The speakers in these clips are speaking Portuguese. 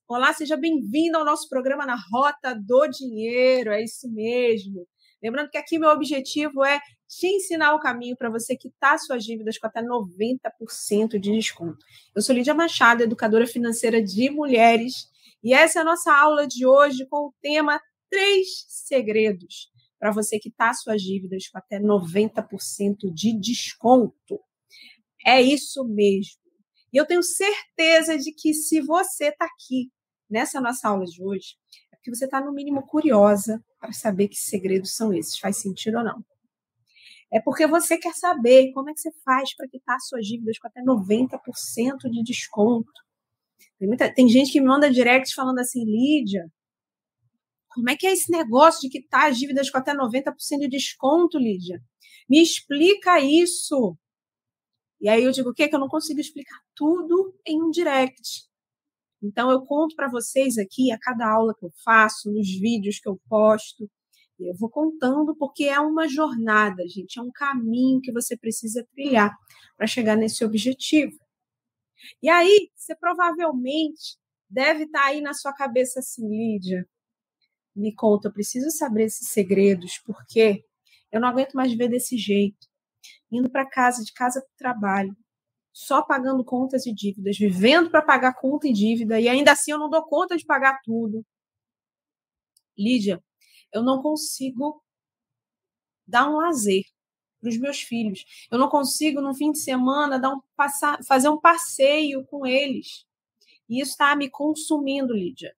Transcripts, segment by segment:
Olá, seja bem-vindo ao nosso programa Na Rota do Dinheiro, é isso mesmo. Lembrando que aqui meu objetivo é te ensinar o caminho para você quitar suas dívidas com até 90% de desconto. Eu sou Lídia Machado, educadora financeira de mulheres, e essa é a nossa aula de hoje com o tema 3 segredos para você quitar suas dívidas com até 90% de desconto. É isso mesmo. E eu tenho certeza de que se você está aqui nessa nossa aula de hoje, é porque você está, no mínimo, curiosa para saber que segredos são esses. Faz sentido ou não? É porque você quer saber como é que você faz para quitar suas dívidas com até 90% de desconto. Tem gente que me manda direct falando assim, Lídia, como é que é esse negócio de quitar as dívidas com até 90% de desconto, Lídia? Me explica isso. E aí eu digo, o quê? Que eu não consigo explicar tudo em um direct. Então, eu conto para vocês aqui, a cada aula que eu faço, nos vídeos que eu posto, eu vou contando porque é uma jornada, gente, é um caminho que você precisa trilhar para chegar nesse objetivo. E aí, você provavelmente deve estar aí na sua cabeça assim, Lídia, me conta, eu preciso saber esses segredos, porque eu não aguento mais ver desse jeito, indo para casa, de casa para o trabalho, só pagando contas e dívidas, vivendo para pagar conta e dívida, e ainda assim eu não dou conta de pagar tudo. Lídia, eu não consigo dar um lazer para os meus filhos. Eu não consigo, no fim de semana, fazer um passeio com eles. E isso está me consumindo, Lídia.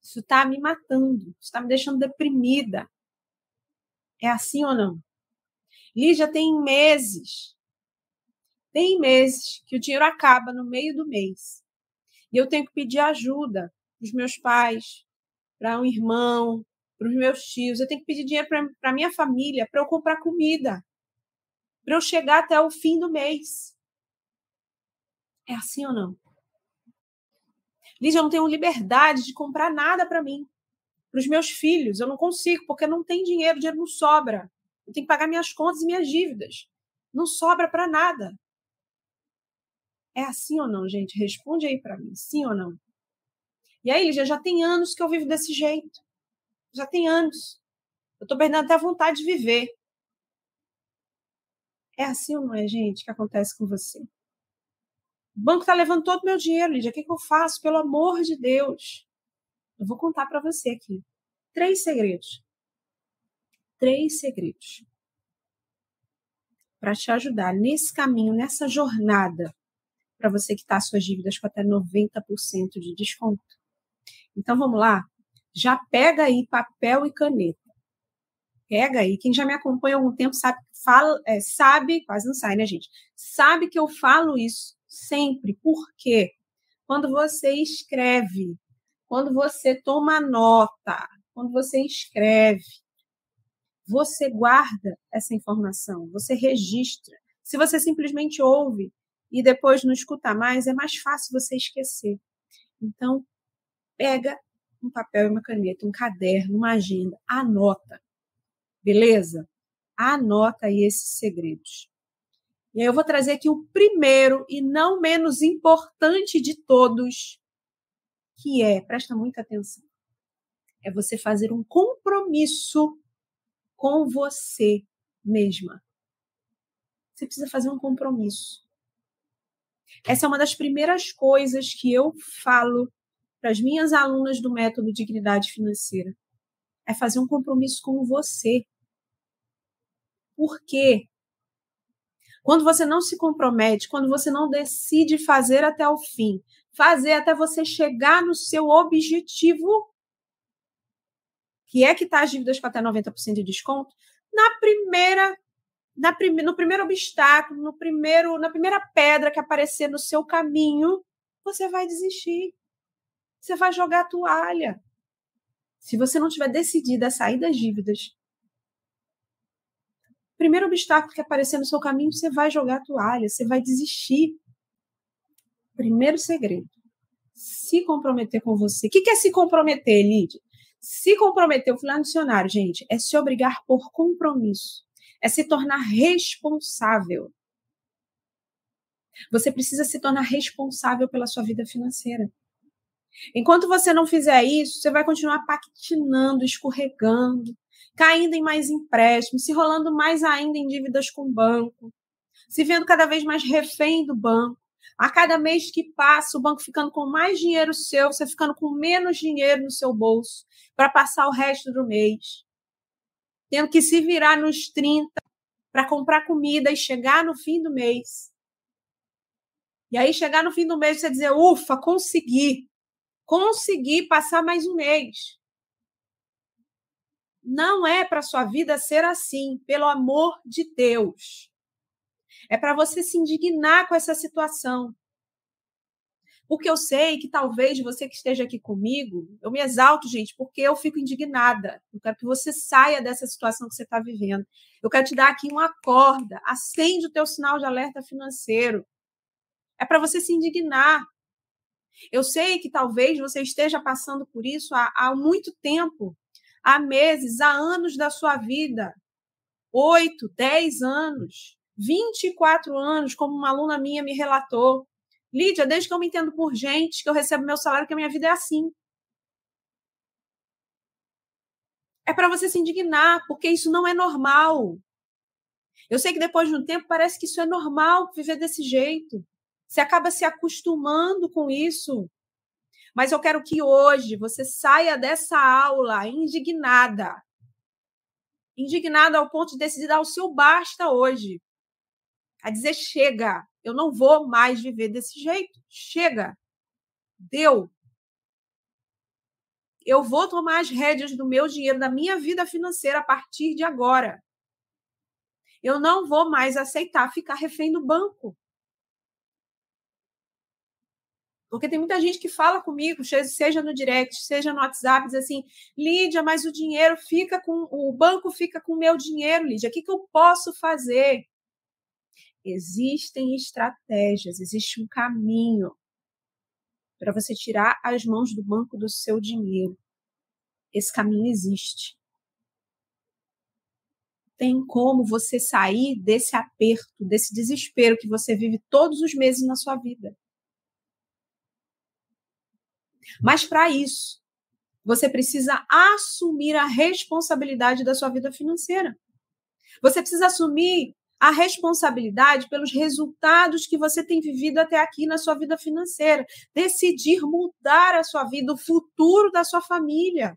Isso está me matando. Isso está me deixando deprimida. É assim ou não? Lídia, tem meses que o dinheiro acaba no meio do mês. E eu tenho que pedir ajuda para os meus pais, para um irmão, para os meus tios. Eu tenho que pedir dinheiro para a minha família, para eu comprar comida, para eu chegar até o fim do mês. É assim ou não? Lígia, eu não tenho liberdade de comprar nada para mim, para os meus filhos. Eu não consigo, porque não tem dinheiro, o dinheiro não sobra. Eu tenho que pagar minhas contas e minhas dívidas. Não sobra para nada. É assim ou não, gente? Responde aí para mim, sim ou não? E aí, Lígia, já tem anos que eu vivo desse jeito. Já tem anos. Eu estou perdendo até a vontade de viver. É assim ou não é, gente, que acontece com você? O banco está levando todo o meu dinheiro, Lídia. O que eu faço? Pelo amor de Deus. Eu vou contar para você aqui. 3 segredos. 3 segredos. Para te ajudar nesse caminho, nessa jornada, para você quitar suas dívidas com até 90% de desconto. Então, vamos lá? Já pega aí papel e caneta. Pega aí. Quem já me acompanha há algum tempo sabe, quase não sai, né, gente? Sabe que eu falo isso sempre. Por quê? Quando você escreve, quando você toma nota, quando você escreve, você guarda essa informação, você registra. Se você simplesmente ouve e depois não escuta mais, é mais fácil você esquecer. Então, pega um papel e uma caneta, um caderno, uma agenda, anota, beleza? Anota aí esses segredos. E aí eu vou trazer aqui o primeiro e não menos importante de todos, que presta muita atenção, é você fazer um compromisso com você mesma. Você precisa fazer um compromisso. Essa é uma das primeiras coisas que eu falo para as minhas alunas do método Dignidade Financeira. É fazer um compromisso com você. Por quê? Quando você não se compromete, quando você não decide fazer até o fim, fazer até você chegar no seu objetivo, que é quitar as dívidas com até 90% de desconto, no primeiro obstáculo, na primeira pedra que aparecer no seu caminho, você vai desistir. Você vai jogar a toalha. Se você não tiver decidido a sair das dívidas, o primeiro obstáculo que aparecer no seu caminho, você vai jogar a toalha, você vai desistir. Primeiro segredo, se comprometer com você. O que é se comprometer, Lídia? Se comprometer, eu fui lá no dicionário, gente, é se obrigar por compromisso. É se tornar responsável. Você precisa se tornar responsável pela sua vida financeira. Enquanto você não fizer isso, você vai continuar patinando, escorregando, caindo em mais empréstimos, se enrolando mais ainda em dívidas com o banco, se vendo cada vez mais refém do banco. A cada mês que passa, o banco ficando com mais dinheiro seu, você ficando com menos dinheiro no seu bolso para passar o resto do mês. Tendo que se virar nos 30 para comprar comida e chegar no fim do mês. E aí, chegar no fim do mês, você dizer, ufa, consegui passar mais um mês. Não é para sua vida ser assim, pelo amor de Deus. É para você se indignar com essa situação. Porque eu sei que talvez você que esteja aqui comigo, eu me exalto, gente, porque eu fico indignada. Eu quero que você saia dessa situação que você está vivendo. Eu quero te dar aqui uma corda, acende o teu sinal de alerta financeiro. É para você se indignar. Eu sei que talvez você esteja passando por isso há muito tempo, há meses, há anos da sua vida. 8, 10 anos, 24 anos, como uma aluna minha me relatou. Lídia, desde que eu me entendo por gente, que eu recebo meu salário, que a minha vida é assim. É para você se indignar, porque isso não é normal. Eu sei que depois de um tempo parece que isso é normal, viver desse jeito. Você acaba se acostumando com isso. Mas eu quero que hoje você saia dessa aula indignada. Indignada ao ponto de decidir dar o seu basta hoje. A dizer, chega, eu não vou mais viver desse jeito. Chega. Deu. Eu vou tomar as rédeas do meu dinheiro, da minha vida financeira a partir de agora. Eu não vou mais aceitar ficar refém do banco. Porque tem muita gente que fala comigo, seja no direct, seja no WhatsApp, diz assim, Lídia, mas o dinheiro fica com... O banco fica com o meu dinheiro, Lídia. O que eu posso fazer? Existem estratégias, existe um caminho para você tirar as mãos do banco do seu dinheiro. Esse caminho existe. Tem como você sair desse aperto, desse desespero que você vive todos os meses na sua vida. Mas para isso, você precisa assumir a responsabilidade da sua vida financeira. Você precisa assumir a responsabilidade pelos resultados que você tem vivido até aqui na sua vida financeira. Decidir mudar a sua vida, o futuro da sua família.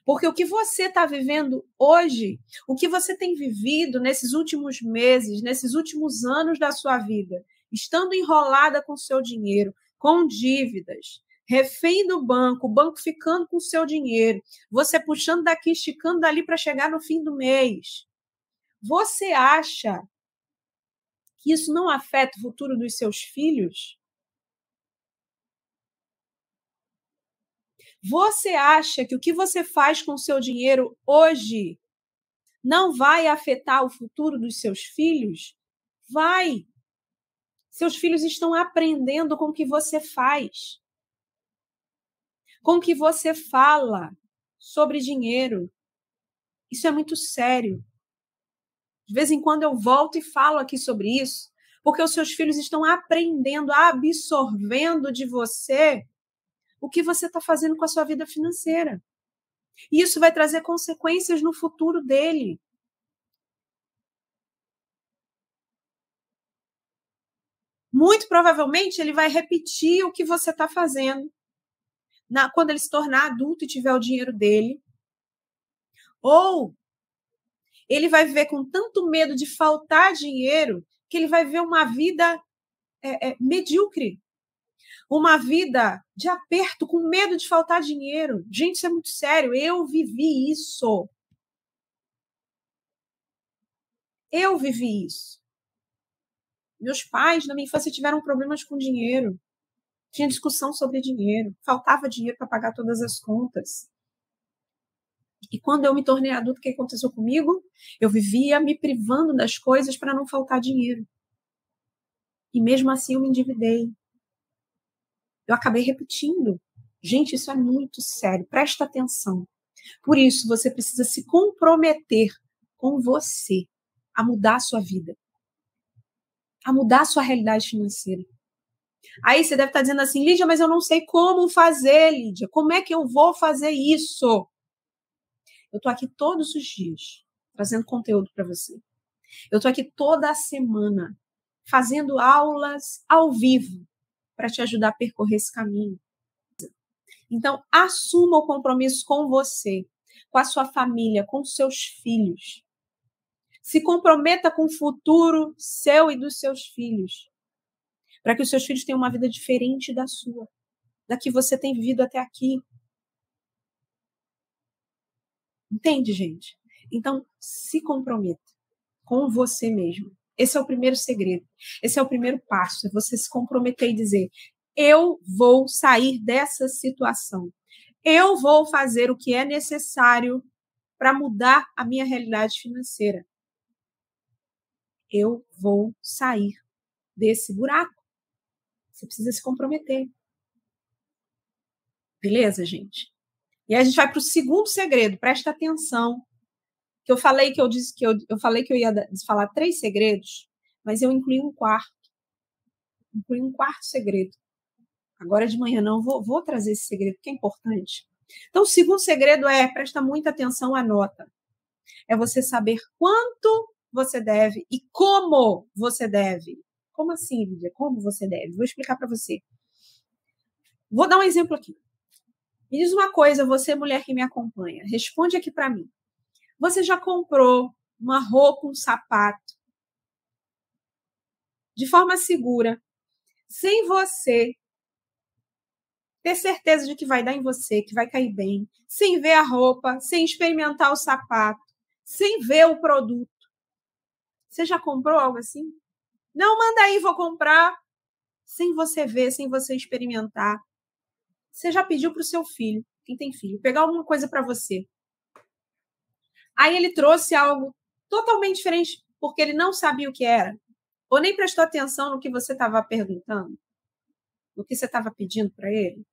Porque o que você está vivendo hoje, o que você tem vivido nesses últimos meses, nesses últimos anos da sua vida, estando enrolada com o seu dinheiro, com dívidas, refém do banco, o banco ficando com o seu dinheiro, você puxando daqui, esticando dali para chegar no fim do mês. Você acha que isso não afeta o futuro dos seus filhos? Você acha que o que você faz com o seu dinheiro hoje não vai afetar o futuro dos seus filhos? Vai. Seus filhos estão aprendendo com o que você faz, com o que você fala sobre dinheiro. Isso é muito sério. De vez em quando eu volto e falo aqui sobre isso, porque os seus filhos estão aprendendo, absorvendo de você o que você está fazendo com a sua vida financeira. E isso vai trazer consequências no futuro dele. Muito provavelmente ele vai repetir o que você está fazendo quando ele se tornar adulto e tiver o dinheiro dele. Ou ele vai viver com tanto medo de faltar dinheiro que ele vai viver uma vida medíocre. Uma vida de aperto, com medo de faltar dinheiro. Gente, isso é muito sério. Eu vivi isso. Eu vivi isso. Meus pais, na minha infância, tiveram problemas com dinheiro. Tinha discussão sobre dinheiro. Faltava dinheiro para pagar todas as contas. E quando eu me tornei adulta, o que aconteceu comigo? Eu vivia me privando das coisas para não faltar dinheiro. E mesmo assim eu me endividei. Eu acabei repetindo. Gente, isso é muito sério. Presta atenção. Por isso, você precisa se comprometer com você a mudar a sua vida, a mudar a sua realidade financeira. Aí você deve estar dizendo assim, Lídia, mas eu não sei como fazer, Lídia. Como é que eu vou fazer isso? Eu estou aqui todos os dias trazendo conteúdo para você. Eu estou aqui toda semana fazendo aulas ao vivo para te ajudar a percorrer esse caminho. Então, assuma o compromisso com você, com a sua família, com os seus filhos. Se comprometa com o futuro seu e dos seus filhos, para que os seus filhos tenham uma vida diferente da sua, da que você tem vivido até aqui. Entende, gente? Então, se comprometa com você mesmo. Esse é o primeiro segredo. Esse é o primeiro passo. É você se comprometer e dizer, eu vou sair dessa situação. Eu vou fazer o que é necessário para mudar a minha realidade financeira. Eu vou sair desse buraco. Você precisa se comprometer. Beleza, gente? E aí a gente vai para o segundo segredo. Presta atenção. Que eu falei que eu falei que eu ia falar 3 segredos, mas eu incluí um quarto. Incluí um quarto segredo. Agora de manhã não, vou trazer esse segredo, que é importante. Então, o segundo segredo presta muita atenção, anota. É você saber quanto você deve e como você deve. Como assim, Lídia? Como você deve? Vou explicar para você. Vou dar um exemplo aqui. Me diz uma coisa, você, mulher que me acompanha. Responde aqui para mim. Você já comprou uma roupa, um sapato, de forma segura, sem você ter certeza de que vai dar em você, que vai cair bem, sem ver a roupa, sem experimentar o sapato, sem ver o produto? Você já comprou algo assim? Não, manda aí, vou comprar. Sem você ver, sem você experimentar. Você já pediu para o seu filho, quem tem filho, pegar alguma coisa para você. Aí ele trouxe algo totalmente diferente, porque ele não sabia o que era, ou nem prestou atenção no que você estava perguntando, no que você estava pedindo para ele.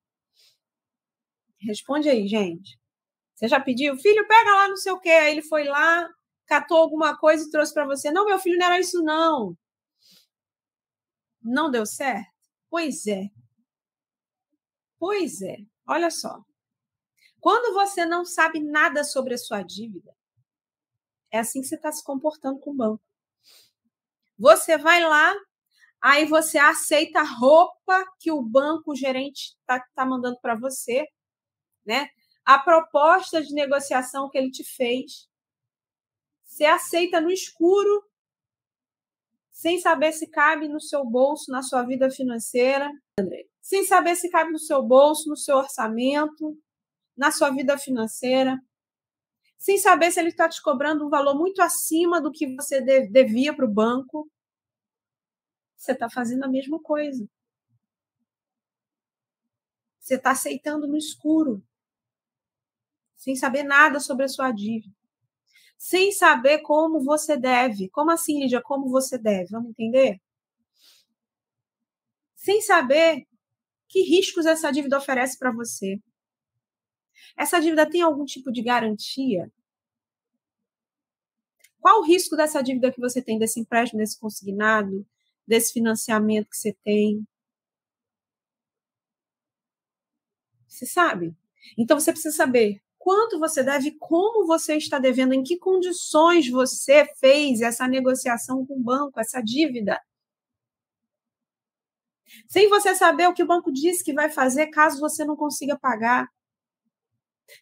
Responde aí, gente. Você já pediu? Filho, pega lá não sei o quê. Aí ele foi lá, catou alguma coisa e trouxe para você. Não, meu filho, não era isso, não. Não deu certo? Pois é. Pois é. Olha só. Quando você não sabe nada sobre a sua dívida, é assim que você está se comportando com o banco. Você vai lá, aí você aceita a roupa que o banco, o gerente tá mandando para você, né? A proposta de negociação que ele te fez. Você aceita no escuro, sem saber se cabe no seu bolso, na sua vida financeira, sem saber se cabe no seu bolso, no seu orçamento, na sua vida financeira, sem saber se ele está te cobrando um valor muito acima do que você devia para o banco. Você está fazendo a mesma coisa. Você está aceitando no escuro, sem saber nada sobre a sua dívida, sem saber como você deve. Como assim, Lídia? Como você deve? Vamos entender? Sem saber que riscos essa dívida oferece para você. Essa dívida tem algum tipo de garantia? Qual o risco dessa dívida que você tem, desse empréstimo, desse consignado, desse financiamento que você tem? Você sabe? Então, você precisa saber quanto você deve, como você está devendo, em que condições você fez essa negociação com o banco, essa dívida. Sem você saber o que o banco disse que vai fazer caso você não consiga pagar.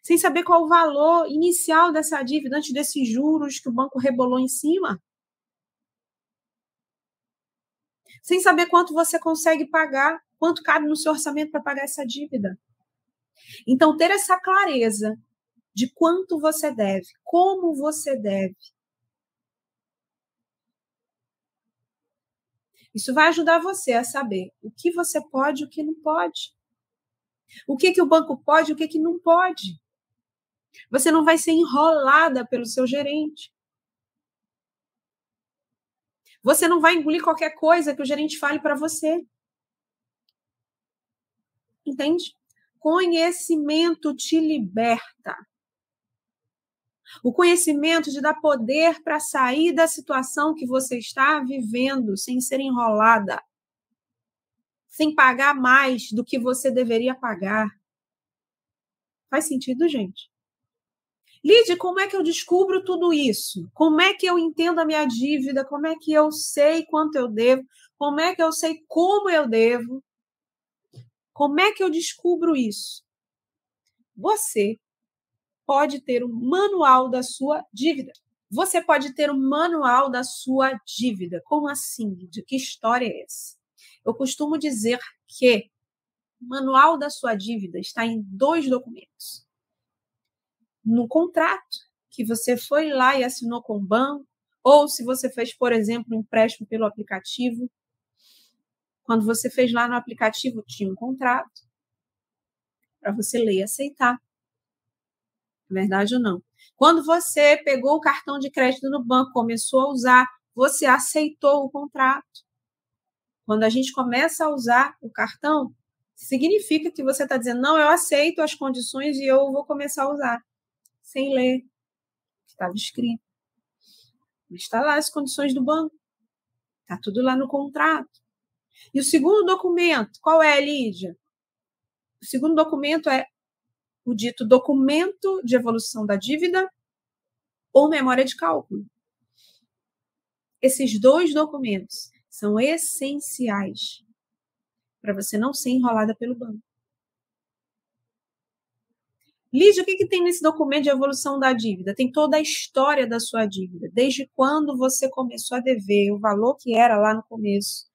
Sem saber qual o valor inicial dessa dívida antes desses juros que o banco rebolou em cima. Sem saber quanto você consegue pagar, quanto cabe no seu orçamento para pagar essa dívida. Então, ter essa clareza de quanto você deve, como você deve. Isso vai ajudar você a saber o que você pode e o que não pode. O que o banco pode e o que não pode. Você não vai ser enrolada pelo seu gerente. Você não vai engolir qualquer coisa que o gerente fale para você. Entende? Conhecimento te liberta. O conhecimento te dá poder para sair da situação que você está vivendo sem ser enrolada, sem pagar mais do que você deveria pagar. Faz sentido, gente? Lídia, como é que eu descubro tudo isso? Como é que eu entendo a minha dívida? Como é que eu sei quanto eu devo? Como é que eu sei como eu devo? Como é que eu descubro isso? Você pode ter um manual da sua dívida. Você pode ter um manual da sua dívida. Como assim, Lídia? Que história é essa? Eu costumo dizer que o manual da sua dívida está em 2 documentos. No contrato que você foi lá e assinou com o banco, ou se você fez, por exemplo, um empréstimo pelo aplicativo. Quando você fez lá no aplicativo, tinha um contrato para você ler e aceitar. É verdade ou não? Quando você pegou o cartão de crédito no banco, começou a usar, você aceitou o contrato. Quando a gente começa a usar o cartão, significa que você está dizendo, não, eu aceito as condições e eu vou começar a usar. Sem ler o que estava escrito. Mas está lá as condições do banco. Está tudo lá no contrato. E o segundo documento, qual é, Lídia? O segundo documento é o dito documento de evolução da dívida ou memória de cálculo. Esses 2 documentos são essenciais para você não ser enrolada pelo banco. Lídia, o que tem nesse documento de evolução da dívida? Tem toda a história da sua dívida, desde quando você começou a dever, o valor que era lá no começo,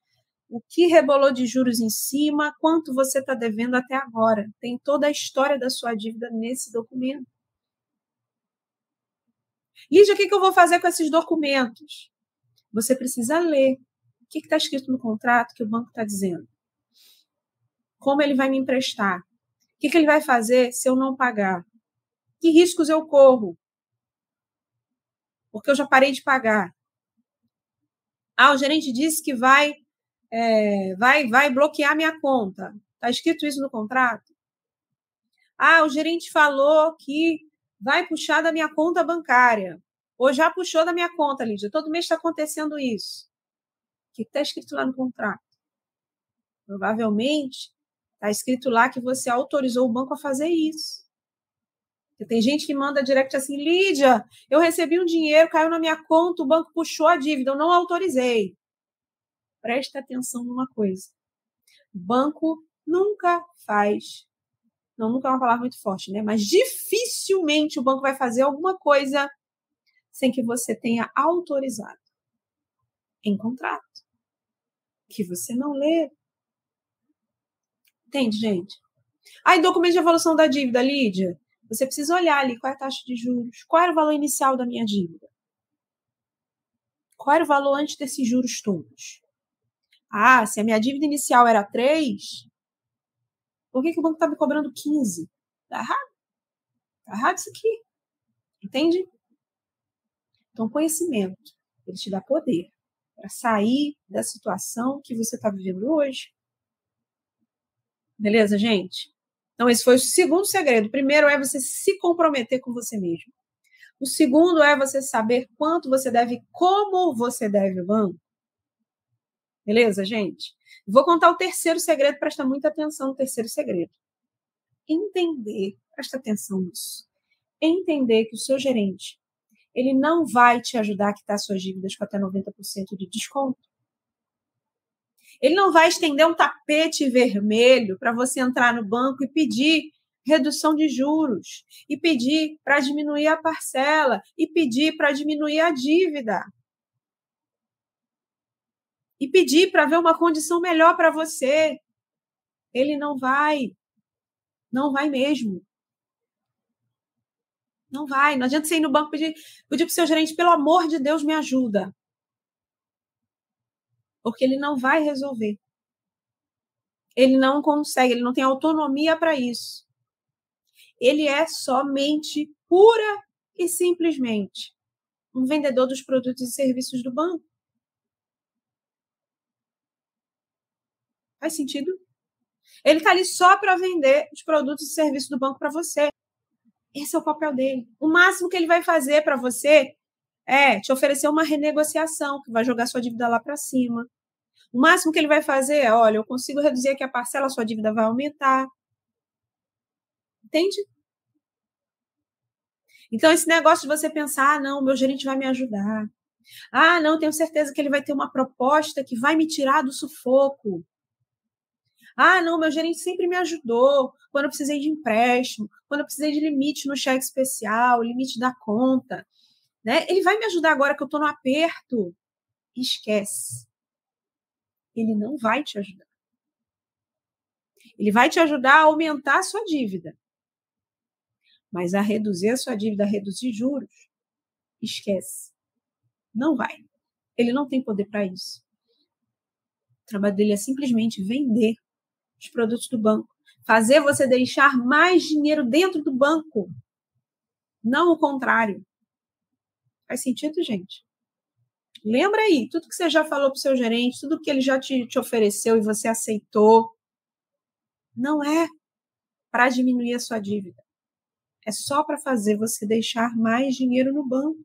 o que rebolou de juros em cima, quanto você está devendo até agora. Tem toda a história da sua dívida nesse documento. Lídia, o que eu vou fazer com esses documentos? Você precisa ler. O que está escrito no contrato que o banco está dizendo? Como ele vai me emprestar? O que ele vai fazer se eu não pagar? Que riscos eu corro? Porque eu já parei de pagar. O gerente disse que vai bloquear minha conta. Está escrito isso no contrato? O gerente falou que vai puxar da minha conta bancária. Ou já puxou da minha conta, Lídia. Todo mês está acontecendo isso. O que está escrito lá no contrato? Provavelmente está escrito lá que você autorizou o banco a fazer isso. Porque tem gente que manda direct assim, Lídia, eu recebi um dinheiro, caiu na minha conta, o banco puxou a dívida, eu não autorizei. Presta atenção numa coisa. O banco nunca faz, não, nunca é uma palavra muito forte, né? Mas dificilmente o banco vai fazer alguma coisa sem que você tenha autorizado em contrato. Que você não lê. Entende, gente? Em documento de evolução da dívida, Lídia, você precisa olhar ali qual é a taxa de juros, qual era o valor inicial da minha dívida, qual era o valor antes desses juros todos. Se a minha dívida inicial era 3, por que o banco está me cobrando 15? Está errado. Está errado isso aqui. Entende? Então, conhecimento, ele te dá poder para sair da situação que você está vivendo hoje. Beleza, gente? Então, esse foi o segundo segredo. O primeiro é você se comprometer com você mesmo. O segundo é você saber quanto você deve, como você deve o banco. Beleza, gente? Vou contar o terceiro segredo, presta muita atenção no terceiro segredo. Entender, presta atenção nisso. Entender que o seu gerente, ele não vai te ajudar a quitar suas dívidas com até 90% de desconto. Ele não vai estender um tapete vermelho para você entrar no banco e pedir redução de juros, e pedir para diminuir a parcela, e pedir para diminuir a dívida. E pedir para ver uma condição melhor para você. Ele não vai. Não vai mesmo. Não vai. Não adianta você ir no banco e pedir para o seu gerente, pelo amor de Deus, me ajuda. Porque ele não vai resolver. Ele não consegue, ele não tem autonomia para isso. Ele é somente, pura e simplesmente, um vendedor dos produtos e serviços do banco. Faz sentido? Ele está ali só para vender os produtos e serviços do banco para você. Esse é o papel dele. O máximo que ele vai fazer para você é te oferecer uma renegociação, que vai jogar sua dívida lá para cima. O máximo que ele vai fazer é, olha, eu consigo reduzir aqui a parcela, a sua dívida vai aumentar. Entende? Então, esse negócio de você pensar, não, meu gerente vai me ajudar. Não, tenho certeza que ele vai ter uma proposta que vai me tirar do sufoco. Não, meu gerente sempre me ajudou quando eu precisei de empréstimo, quando eu precisei de limite no cheque especial, limite da conta. Né? Ele vai me ajudar agora que eu estou no aperto. Esquece. Ele não vai te ajudar. Ele vai te ajudar a aumentar a sua dívida. Mas a reduzir a sua dívida, a reduzir juros, esquece. Não vai. Ele não tem poder para isso. O trabalho dele é simplesmente vender os produtos do banco. Fazer você deixar mais dinheiro dentro do banco. Não o contrário. Faz sentido, gente? Lembra aí, tudo que você já falou para o seu gerente, tudo que ele já te ofereceu e você aceitou, não é para diminuir a sua dívida. É só para fazer você deixar mais dinheiro no banco.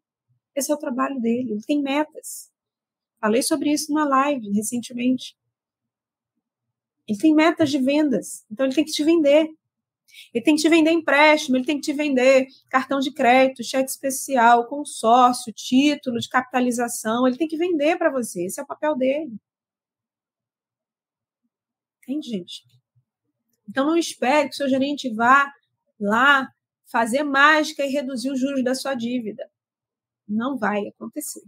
Esse é o trabalho dele. Ele tem metas. Falei sobre isso numa live recentemente. Ele tem metas de vendas. Então, ele tem que te vender. Ele tem que te vender empréstimo, ele tem que te vender cartão de crédito, cheque especial, consórcio, título de capitalização. Ele tem que vender para você. Esse é o papel dele. Entende, gente? Então, não espere que o seu gerente vá lá fazer mágica e reduzir os juros da sua dívida. Não vai acontecer.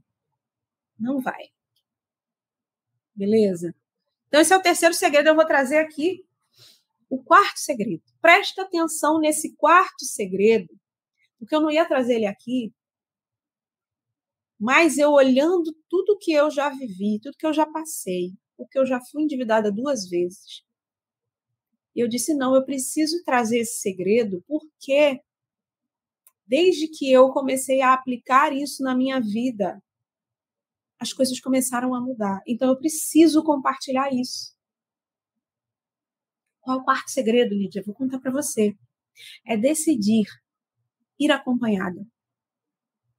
Não vai. Beleza? Então, esse é o terceiro segredo. Eu vou trazer aqui o quarto segredo. Presta atenção nesse quarto segredo, porque eu não ia trazer ele aqui, mas eu olhando tudo que eu já vivi, tudo que eu já passei, porque eu já fui endividada 2 vezes. Eu disse, não, eu preciso trazer esse segredo, porque desde que eu comecei a aplicar isso na minha vida, as coisas começaram a mudar. Então, eu preciso compartilhar isso. Qual é o quarto segredo, Lídia? Vou contar para você. É decidir ir acompanhada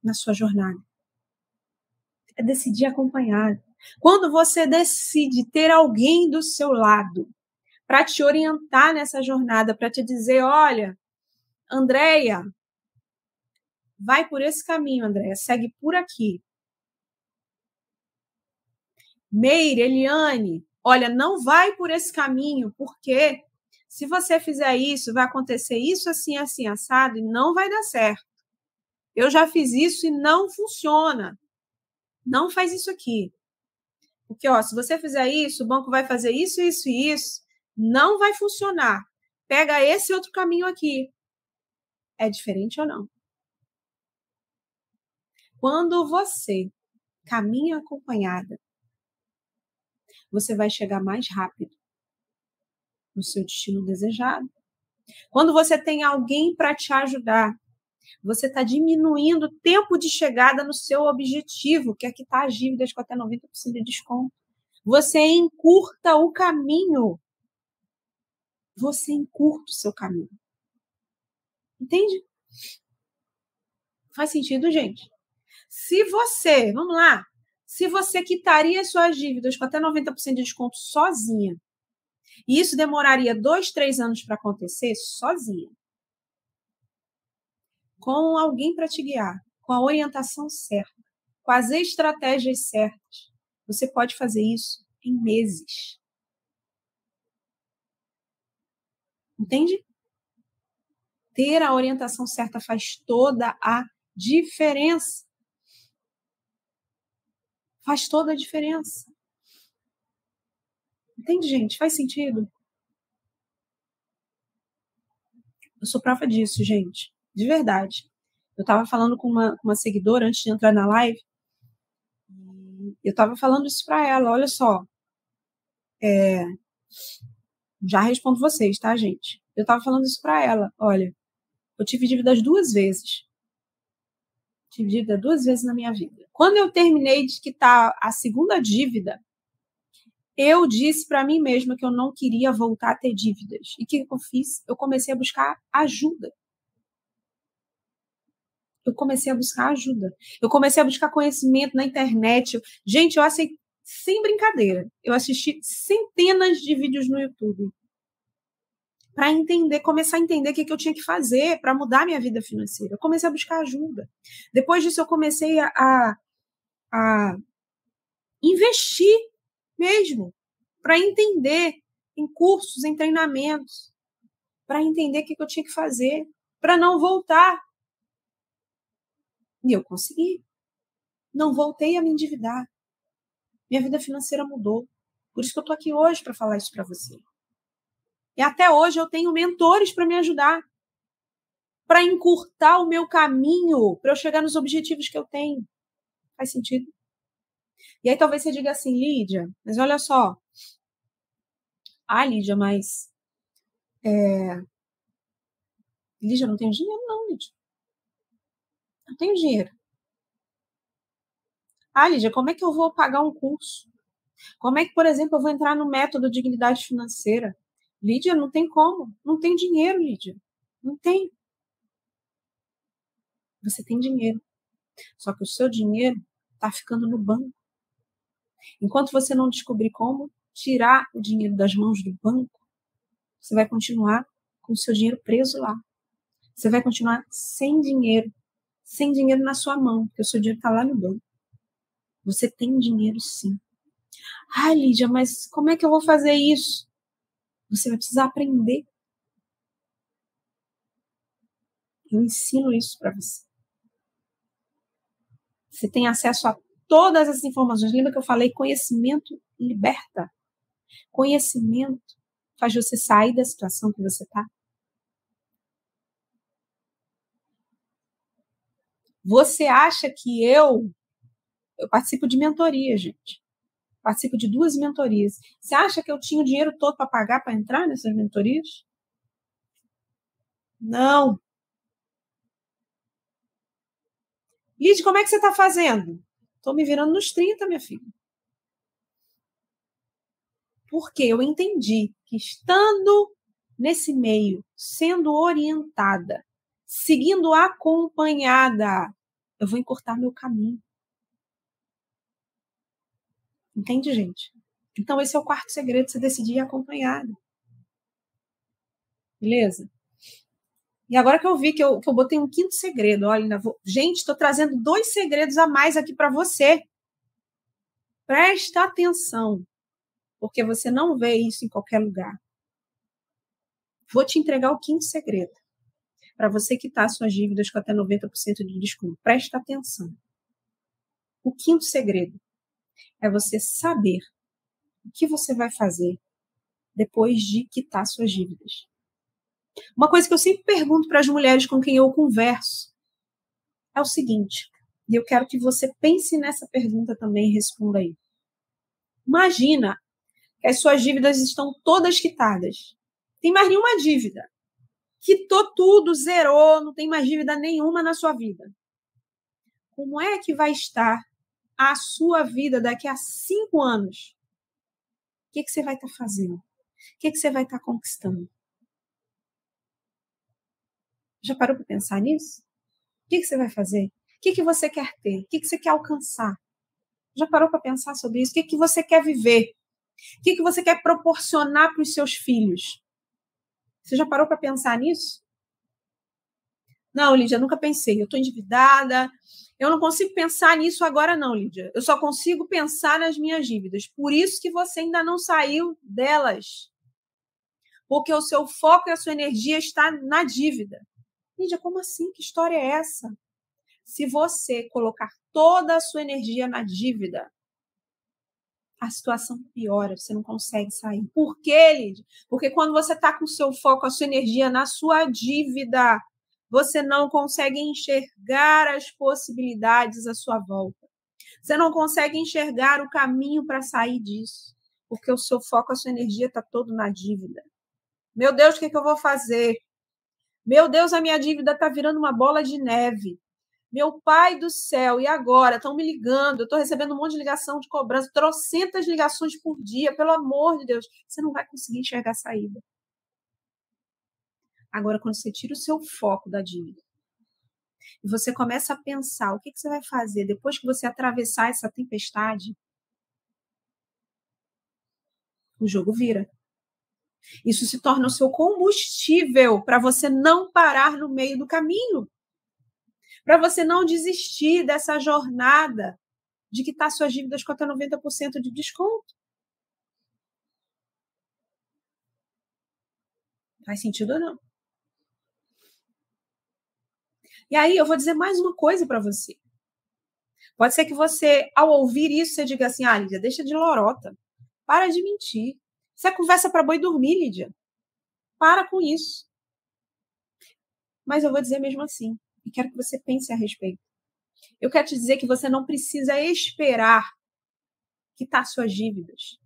na sua jornada. É decidir acompanhada. Quando você decide ter alguém do seu lado para te orientar nessa jornada, para te dizer, olha, Andréia, vai por esse caminho, Andréia, segue por aqui. Meire, Eliane, olha, não vai por esse caminho, porque se você fizer isso, vai acontecer isso, assim, assim, assado, e não vai dar certo. Eu já fiz isso e não funciona. Não faz isso aqui. Porque, se você fizer isso, o banco vai fazer isso, isso e isso, não vai funcionar. Pega esse outro caminho aqui. É diferente ou não? Quando você caminha acompanhada, você vai chegar mais rápido no seu destino desejado. Quando você tem alguém para te ajudar, você está diminuindo o tempo de chegada no seu objetivo, que é quitar as dívidas com até 90% de desconto. Você encurta o caminho. Você encurta o seu caminho. Entende? Faz sentido, gente? Se você, vamos lá, se você quitaria suas dívidas com até 90% de desconto sozinha, e isso demoraria 2, 3 anos para acontecer sozinha, com alguém para te guiar, com a orientação certa, com as estratégias certas, você pode fazer isso em meses. Entende? Ter a orientação certa faz toda a diferença. Faz toda a diferença. Entende, gente? Faz sentido? Eu sou prova disso, gente. De verdade. Eu estava falando com uma seguidora antes de entrar na live. Eu estava falando isso para ela. Olha só. Já respondo vocês, tá, gente? Eu estava falando isso para ela. Olha, eu tive dívidas 2 vezes. Tive dívida 2 vezes na minha vida. Quando eu terminei de quitar a segunda dívida, eu disse para mim mesma que eu não queria voltar a ter dívidas. E o que eu fiz? Eu comecei a buscar ajuda. Eu comecei a buscar ajuda. Eu comecei a buscar conhecimento na internet. Gente, eu sem brincadeira, eu assisti centenas de vídeos no YouTube para entender, começar a entender o que eu tinha que fazer para mudar minha vida financeira. Eu comecei a buscar ajuda. Depois disso, eu comecei a investir mesmo para entender em cursos, em treinamentos, para entender o que eu tinha que fazer para não voltar. E eu consegui. Não voltei a me endividar. Minha vida financeira mudou. Por isso que eu estou aqui hoje para falar isso para você. E até hoje eu tenho mentores para me ajudar, para encurtar o meu caminho, para eu chegar nos objetivos que eu tenho. Faz sentido? E aí talvez você diga assim, Lídia, mas olha só. Ah, Lídia, mas... Lídia, não tenho dinheiro não, Lídia. Não tenho dinheiro. Ah, Lídia, como é que eu vou pagar um curso? Como é que, por exemplo, eu vou entrar no método Dignidade Financeira? Lídia, não tem como. Não tem dinheiro, Lídia. Não tem. Você tem dinheiro. Só que o seu dinheiro está ficando no banco. Enquanto você não descobrir como tirar o dinheiro das mãos do banco, você vai continuar com o seu dinheiro preso lá. Você vai continuar sem dinheiro na sua mão, porque o seu dinheiro está lá no banco. Você tem dinheiro sim. Ah, Lídia, mas como é que eu vou fazer isso? Você vai precisar aprender. Eu ensino isso para você. Você tem acesso a todas as informações. Lembra que eu falei? Conhecimento liberta. Conhecimento faz você sair da situação que você está. Você acha que eu participo de mentoria, gente. Participo de 2 mentorias. Você acha que eu tinha o dinheiro todo para pagar para entrar nessas mentorias? Não. Lídia, como é que você está fazendo? Estou me virando nos 30, minha filha. Porque eu entendi que estando nesse meio, sendo orientada, seguindo acompanhada, eu vou encurtar meu caminho. Entende, gente? Então, esse é o 4º segredo, você decidir ir acompanhada. Beleza? E agora que eu vi que eu botei um 5º segredo, olha, ainda vou... Gente, estou trazendo 2 segredos a mais aqui para você. Presta atenção, porque você não vê isso em qualquer lugar. Vou te entregar o 5º segredo. Para você quitar suas dívidas com até 90% de desconto. Presta atenção. O 5º segredo é você saber o que você vai fazer depois de quitar suas dívidas. Uma coisa que eu sempre pergunto para as mulheres com quem eu converso é o seguinte, e eu quero que você pense nessa pergunta também e responda aí. Imagina que as suas dívidas estão todas quitadas. Tem mais nenhuma dívida. Quitou tudo, zerou, não tem mais dívida nenhuma na sua vida. Como é que vai estar a sua vida daqui a 5 anos? O que você vai estar fazendo? O que você vai estar conquistando? Já parou para pensar nisso? O que você vai fazer? O que você quer ter? O que você quer alcançar? Já parou para pensar sobre isso? O que você quer viver? O que você quer proporcionar para os seus filhos? Você já parou para pensar nisso? Não, Lídia, nunca pensei. Eu estou endividada. Eu não consigo pensar nisso agora, não, Lídia. Eu só consigo pensar nas minhas dívidas. Por isso que você ainda não saiu delas. Porque o seu foco e a sua energia está na dívida. Lídia, como assim? Que história é essa? Se você colocar toda a sua energia na dívida, a situação piora, você não consegue sair. Por quê, Lídia? Porque quando você está com o seu foco, a sua energia na sua dívida, você não consegue enxergar as possibilidades à sua volta. Você não consegue enxergar o caminho para sair disso, porque o seu foco, a sua energia está todo na dívida. Meu Deus, o que eu vou fazer? Meu Deus, a minha dívida está virando uma bola de neve. Meu pai do céu, e agora? Estão me ligando, eu estou recebendo um monte de ligação de cobrança, trocentas ligações por dia, pelo amor de Deus. Você não vai conseguir enxergar a saída. Agora, quando você tira o seu foco da dívida, e você começa a pensar o que você vai fazer depois que você atravessar essa tempestade, o jogo vira. Isso se torna o seu combustível para você não parar no meio do caminho, para você não desistir dessa jornada de quitar suas dívidas com até 90% de desconto. Faz sentido ou não? E aí eu vou dizer mais uma coisa para você. Pode ser que você, ao ouvir isso, você diga assim, Lídia, deixa de lorota. Para de mentir. Isso é conversa para boi dormir, Lídia. Para com isso. Mas eu vou dizer mesmo assim. E quero que você pense a respeito. Eu quero te dizer que você não precisa esperar quitar suas dívidas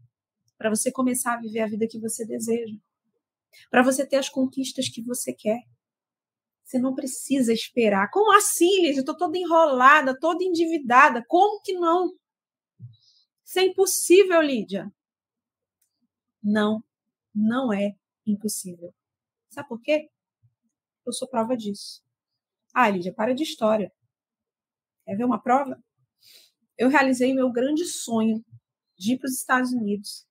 para você começar a viver a vida que você deseja. Para você ter as conquistas que você quer. Você não precisa esperar. Como assim, Lídia? Eu estou toda enrolada, toda endividada. Como que não? Isso é impossível, Lídia. Não, não é impossível. Sabe por quê? Eu sou prova disso. Lídia, para de história. Quer ver uma prova? Eu realizei meu grande sonho de ir para os Estados Unidos,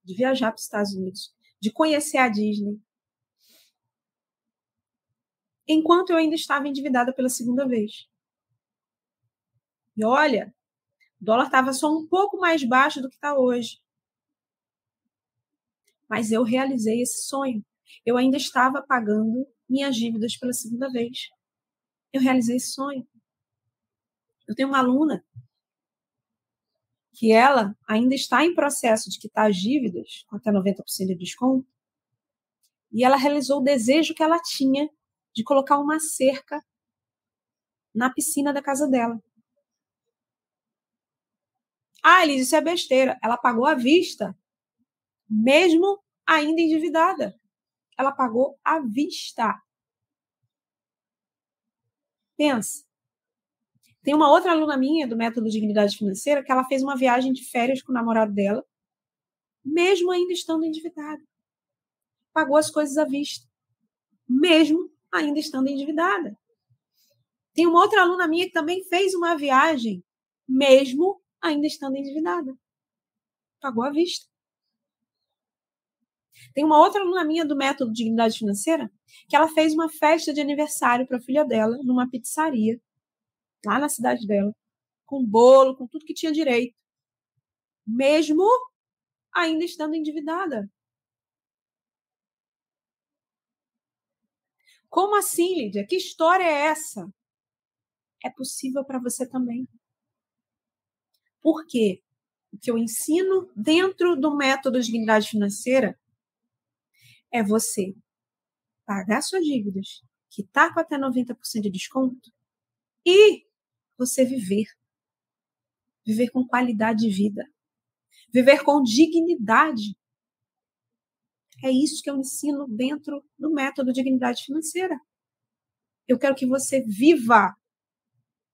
de viajar para os Estados Unidos, de conhecer a Disney, enquanto eu ainda estava endividada pela segunda vez. E olha, o dólar estava só um pouco mais baixo do que está hoje. Mas eu realizei esse sonho. Eu ainda estava pagando minhas dívidas pela segunda vez. Eu realizei esse sonho. Eu tenho uma aluna que ela ainda está em processo de quitar as dívidas, com até 90% de desconto, e ela realizou o desejo que ela tinha de colocar uma cerca na piscina da casa dela. Elise, isso é besteira. Ela pagou à vista, mesmo ainda endividada. Ela pagou à vista. Pensa. Tem uma outra aluna minha do Método Dignidade Financeira que ela fez uma viagem de férias com o namorado dela, mesmo ainda estando endividada. Pagou as coisas à vista, mesmo ainda estando endividada. Tem uma outra aluna minha que também fez uma viagem, mesmo ainda estando endividada. Pagou à vista. Tem uma outra aluna minha do Método Dignidade Financeira que ela fez uma festa de aniversário para a filha dela numa pizzaria, lá na cidade dela, com bolo, com tudo que tinha direito, mesmo ainda estando endividada. Como assim, Lídia? Que história é essa? É possível para você também. Por quê? O que eu ensino dentro do Método Dignidade Financeira é você pagar suas dívidas, quitar com até 90% de desconto e você viver. Viver com qualidade de vida. Viver com dignidade. É isso que eu ensino dentro do Método Dignidade Financeira. Eu quero que você viva,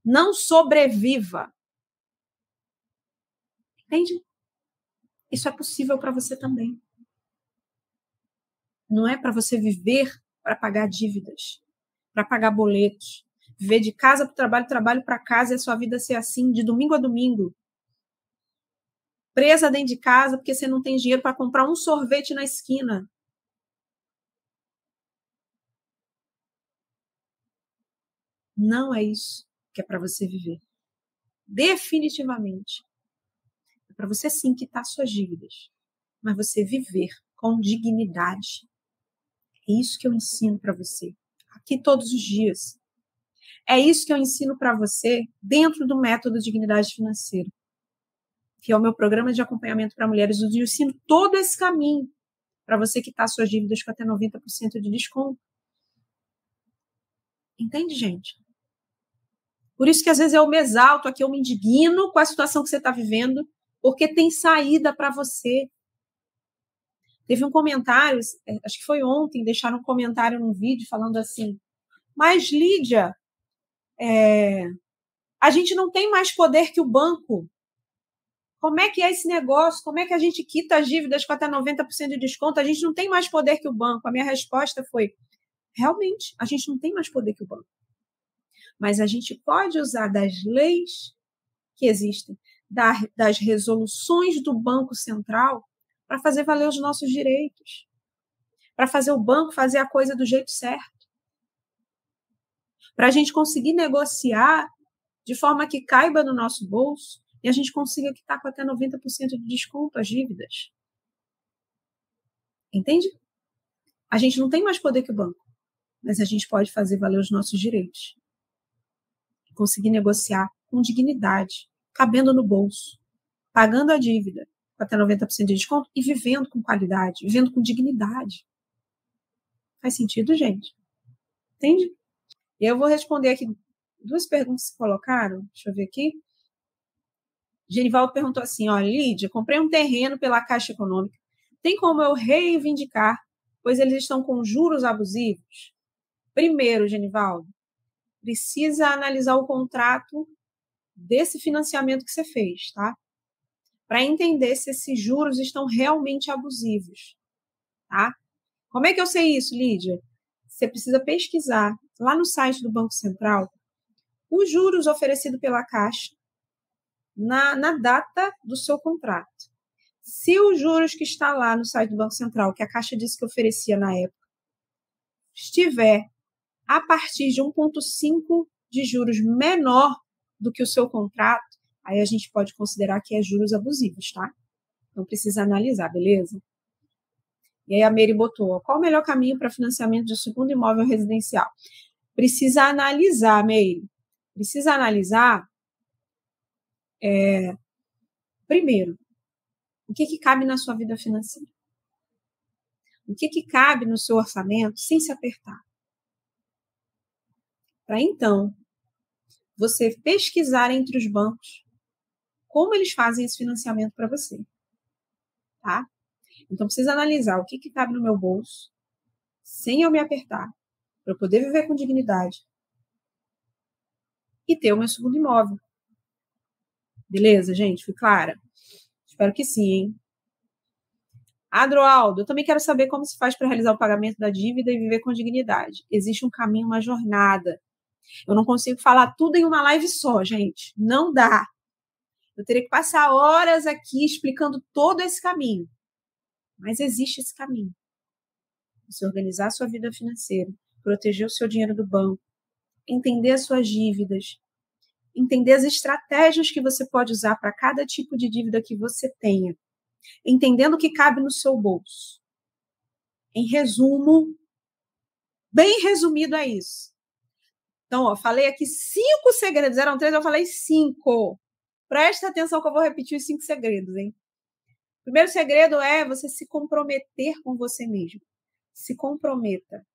não sobreviva. Entende? Isso é possível para você também. Não é para você viver para pagar dívidas, para pagar boletos, viver de casa para o trabalho, trabalho para casa e a sua vida ser assim, de domingo a domingo. Presa dentro de casa porque você não tem dinheiro para comprar um sorvete na esquina. Não é isso que é para você viver. Definitivamente. É para você sim quitar suas dívidas, mas você viver com dignidade. É isso que eu ensino para você, aqui todos os dias. É isso que eu ensino para você dentro do Método Dignidade Financeira, que é o meu programa de acompanhamento para mulheres. Eu ensino todo esse caminho para você quitar suas dívidas com até 90% de desconto. Entende, gente? Por isso que às vezes eu me exalto aqui, eu me indigno com a situação que você está vivendo, porque tem saída para você. Teve um comentário, acho que foi ontem, deixaram um comentário num vídeo falando assim, mas Lídia, a gente não tem mais poder que o banco. Como é que é esse negócio? Como é que a gente quita as dívidas com até 90% de desconto? A gente não tem mais poder que o banco. A minha resposta foi, realmente, a gente não tem mais poder que o banco. Mas a gente pode usar das leis que existem, das resoluções do Banco Central, para fazer valer os nossos direitos, para fazer o banco fazer a coisa do jeito certo, para a gente conseguir negociar de forma que caiba no nosso bolso e a gente consiga quitar com até 90% de desconto as dívidas. Entende? A gente não tem mais poder que o banco, mas a gente pode fazer valer os nossos direitos. Conseguir negociar com dignidade, cabendo no bolso, pagando a dívida com até 90% de desconto e vivendo com qualidade, vivendo com dignidade. Faz sentido, gente? Entende? E eu vou responder aqui 2 perguntas que colocaram. Deixa eu ver aqui. Genivaldo perguntou assim, ó, Lídia, comprei um terreno pela Caixa Econômica. Tem como eu reivindicar, pois eles estão com juros abusivos? Primeiro, Genivaldo, precisa analisar o contrato desse financiamento que você fez, tá? Para entender se esses juros estão realmente abusivos, tá? Como é que eu sei isso, Lídia? Você precisa pesquisar lá no site do Banco Central os juros oferecidos pela Caixa na data do seu contrato. Se os juros que está lá no site do Banco Central, que a Caixa disse que oferecia na época, estiver a partir de 1,5 de juros menor do que o seu contrato, aí a gente pode considerar que é juros abusivos, tá? Então precisa analisar, beleza? E aí a Meire botou, qual o melhor caminho para financiamento de segundo imóvel residencial? Precisa analisar, Meire. Precisa analisar, primeiro, o que cabe na sua vida financeira? O que cabe no seu orçamento sem se apertar? Para então, você pesquisar entre os bancos como eles fazem esse financiamento para você, tá? Então, precisa analisar o que cabe no meu bolso, sem eu me apertar, para eu poder viver com dignidade e ter o meu segundo imóvel. Beleza, gente? Fui clara? Espero que sim, hein? Adroaldo, eu também quero saber como se faz para realizar o pagamento da dívida e viver com dignidade. Existe um caminho, uma jornada. Eu não consigo falar tudo em uma live só, gente. Não dá. Eu teria que passar horas aqui explicando todo esse caminho. Mas existe esse caminho. Você organizar a sua vida financeira, proteger o seu dinheiro do banco, entender as suas dívidas, entender as estratégias que você pode usar para cada tipo de dívida que você tenha, entendendo o que cabe no seu bolso. Em resumo, bem resumido é isso. Então, ó, falei aqui 5 segredos, eram 3, eu falei 5. Presta atenção que eu vou repetir os 5 segredos, hein? O primeiro segredo é você se comprometer com você mesmo. Se comprometa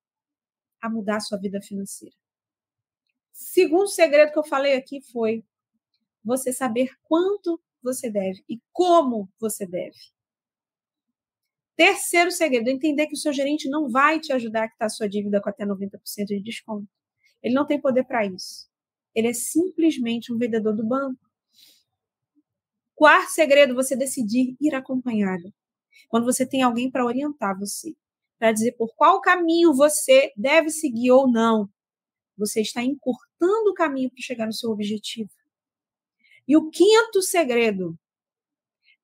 a mudar a sua vida financeira. Segundo segredo que eu falei aqui foi você saber quanto você deve e como você deve. Terceiro segredo, entender que o seu gerente não vai te ajudar a quitar a sua dívida com até 90% de desconto. Ele não tem poder para isso. Ele é simplesmente um vendedor do banco. Quarto segredo, você decidir ir acompanhado. Quando você tem alguém para orientar você, para dizer por qual caminho você deve seguir ou não, você está encurtando o caminho para chegar no seu objetivo. E o quinto segredo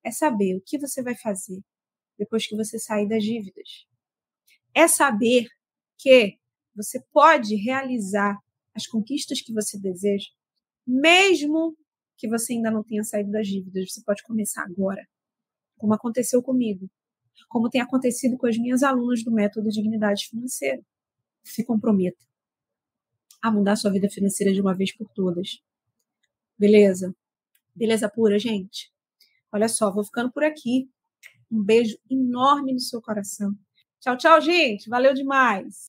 é saber o que você vai fazer depois que você sair das dívidas. É saber que você pode realizar as conquistas que você deseja, mesmo que você ainda não tenha saído das dívidas. Você pode começar agora, como aconteceu comigo, como tem acontecido com as minhas alunas do Método Dignidade Financeira. Se comprometa a mudar a sua vida financeira de uma vez por todas. Beleza? Beleza pura, gente? Olha só, vou ficando por aqui. Um beijo enorme no seu coração. Tchau, tchau, gente. Valeu demais.